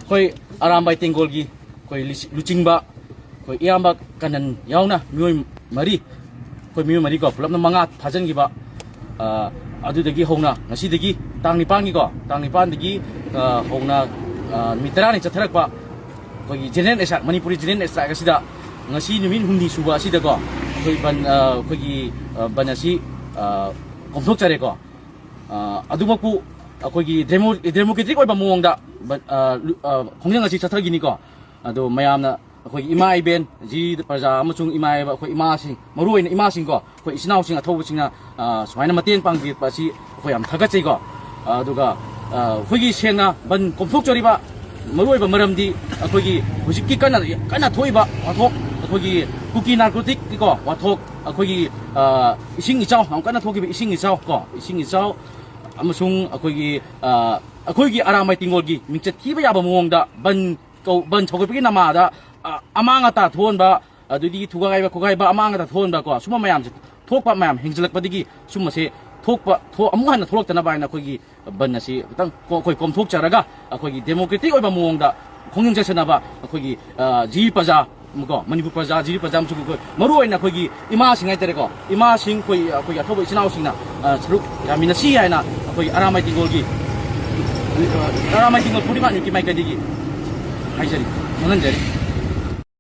Koi arambai tinggolgi koi lucingba koi iamba kanan yauna mioi mari koi mioi mari ko pulapna mangat phajan gi ba adudagi hongna ngasidagi tang nipangi ko tang nipan dagi hongna mitrani chatharak ba koi jenen esa manipuri jenen esa gasida ngasi numin humni suba sida ko koi ban koi gi banasi komthok chare ko adumaku akogi democratic oiba muongda khongjang asi chathargini ko ado mayamna akogi ima iben ji praja amachung ima ba akoi ima sing maruoina ima sing ko akoi isinau sing athobu singna swaina mateng pangbi pasi akoi am thagachei ko aduga khogi sena ban komthok choriba maruoiba maramdi akogi hujikki kana thoiba wathok akogi kuki narcotic ko wathok akogi ising ichau am kana thogi ising ichau ko ising ichau amasung akogi aramai tingolgi mingchat kiba yaba muongda ban chogopigi namada amanga ta thonba adudi thugai ba amanga ta thonba ko suma mayam thokpa mayam hingjalak padigi suma se thokpa amuhan na tholok tana baina akogi ban asi tang koi kom thok charaga akogi democratic oiba muongda khongyang jasana akogi ji paja muko manipur paja ji paja msu ko maru oina akogi ima singai tere ko ima sing koi athobo isinau singna sruk yamina si aina koi aramai tingolgi puri ma nyuki mai kadigi hai jari manan jari